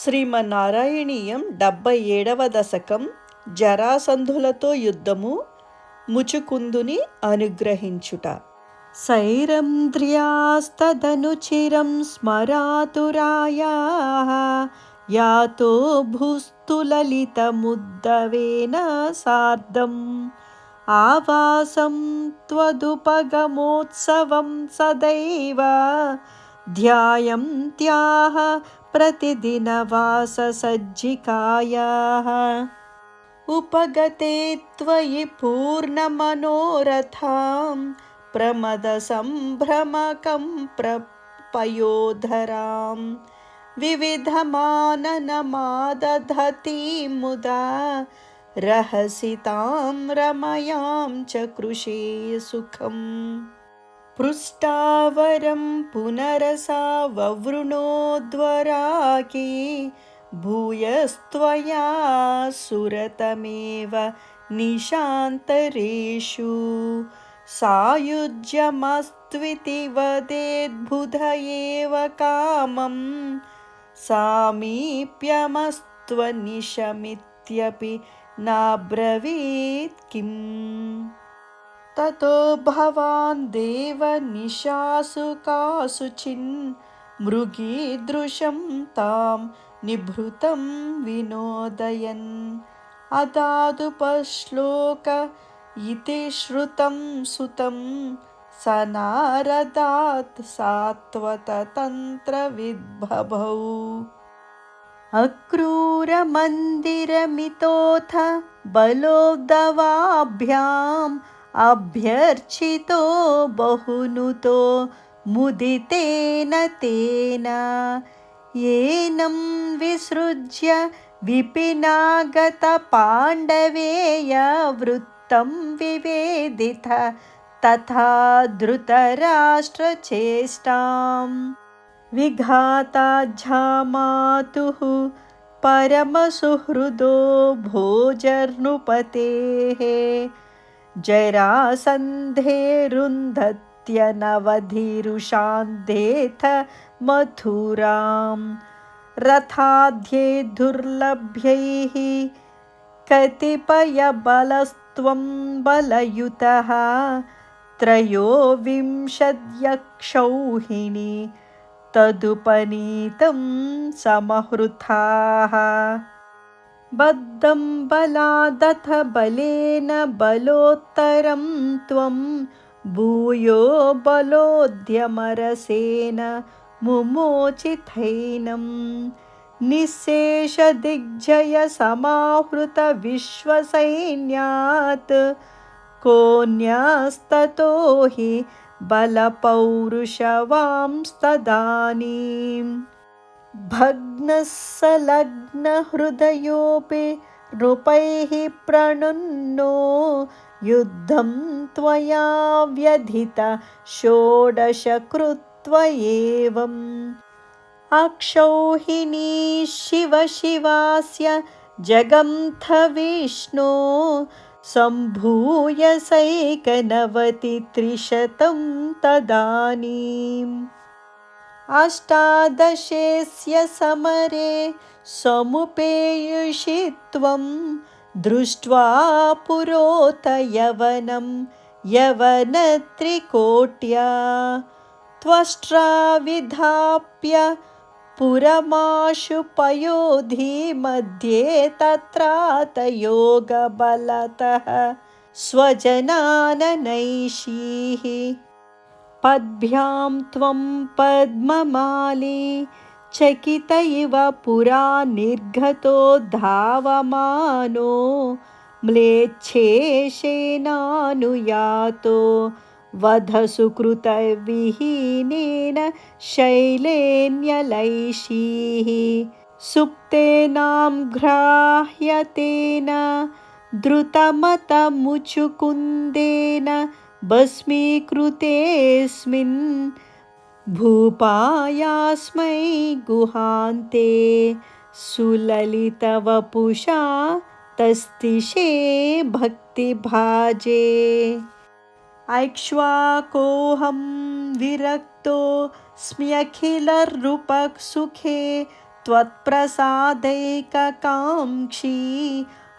శ్రీమన్నారాయణీయం 77వ దశకం జరాసంధులతో యుద్ధము ముచుకుందుని అనుగ్రహించుట. సైరంధ్ర్యాస్తదనుచిరం స్మరాతురాయాః యాతో భూస్తులలితముద్దవేన సార్ధం ఆవాసం త్వదుపగమోత్సవం సదైవ ధ్యాయంత్యాః प्रतिदिनवाससज्जिकायाः उपगते त्वयि पूर्णमनोरथां प्रमदसम्भ्रमकम्पयोधरां विविधमाननमादधतीं मुदा रहसि तां रमयां च कृषे सुखम्. पृष्टावरं पुनरसा ववृणोद्वराकी भूयस्त्वया सुरतमेव निशान्तरेषु सायुज्यमस्त्विति वदेद्बुध एव कामं सामीप्यमस्त्वनिशमित्यपि नाब्रवीत् किम्. ततो भवान् देव निशासु कासुचिन् मृगीदृशं तां निभृतं विनोदयन् अदादुपश्लोक इति श्रुतं सुतं स नारदात् सात्वततन्त्रविद्भवौ. अक्रूरमन्दिरमितोऽथ बलोद्भवाभ्याम् अभ्यर्चितो बहुनुतो मुदितेन तेन येनं विसृज्य विपिनागतपाण्डवेय वृत्तं विवेदित तथा धृतराष्ट्रचेष्टां विघाताज्झामातुः परमसुहृदो भोजर्नृपतेः जरासन्धेरुन्धत्यनवधिरुषान्धेथ मथुरां रथाध्ये दुर्लभ्यैः कतिपयबलस्त्वं बलयुतः त्रयोविंशत्यक्षौहिणी तदुपनीतं समहृताः. बद्धं बलादथ बलेन बलोत्तरं त्वं भूयो बलोद्यमरसेन मुमोचिथैनं निःशेषदिग्जय समाहृत विश्वसैन्यात् कोऽन्यस्ततो हि बलपौरुषवांस्तदानीम्. भग्नः संलग्नहृदयोऽपि नृपैः प्रणुन्नो युद्धं त्वया व्यधित षोडश कृत्वा एवम्. अक्षौहिणी शिव शिवास्य जगन्थ विष्णो सम्भूय सैकनवतित्रिशतं तदानीम्. अष्टादशेस्य समरे समुपेयुषि त्वं दृष्ट्वा पुरोत यवनं यवनत्रिकोट्या त्वष्ट्राविधाप्य पुरमाशु पयोधि मध्ये तत्रातयोगबलतः स्वजनाननैषीः. पद्भ्यां त्वं पद्ममाली चकित इव पुरा निर्गतो धावमानो म्लेच्छेशेनानुयातो वधसुकृतविहीनेन शैलेन्यलैषीः. सुप्तेनां ग्राह्यतेन द्रुतमतमुचुकुन्देन भस्मीकृतेऽस्मिन् भूपायास्मै गुहान्ते सुललितवपुषा तस्तिषे भक्तिभाजे. ऐक्ष्वाकोऽहं विरक्तो स्म्यखिलरूपसुखे त्वत्प्रसादैककाङ्क्षी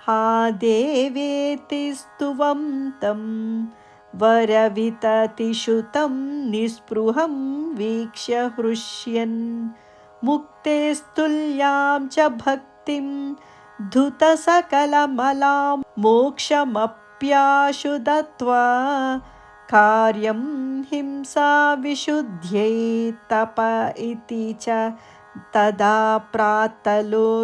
हा देवेति स्तुवं तं वरविततिषु तं निःस्पृहं वीक्ष्य हृष्यन् मुक्तेस्तुल्यां च भक्तिं धुतसकलमलां मोक्षमप्याशु दत्त्वा कार्यं हिंसा विशुद्ध्यै तप इति च तदा प्रातलोकप्रतीत्यै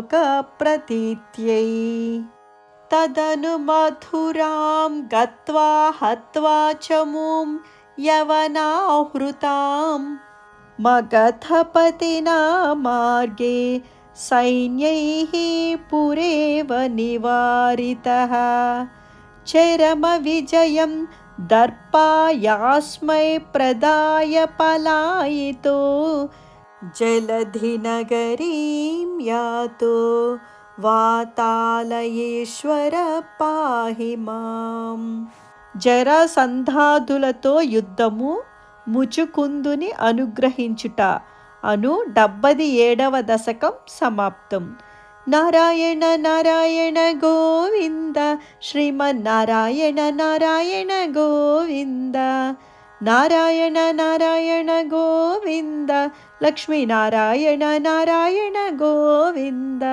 तदनु मथुरां गत्वा हत्वा च मूं यवनाहृतां मगधपतिना मार्गे सैन्यैः पुरेव निवारितः चरमविजयं दर्पायास्मै प्रदाय पलायितो जलधिनगरीं यातो वातालयेश्वर पाहि माम्. జరాసంధాదులతో యుద్ధము ముచుకుందుని అనుగ్రహించుట అను 77వ దశకం సమాప్తం. నారాయణ నారాయణ గోవింద శ్రీమన్నారాయణ నారాయణ గోవింద నారాయణ నారాయణ గోవింద లక్ష్మీనారాయణ నారాయణ గోవింద.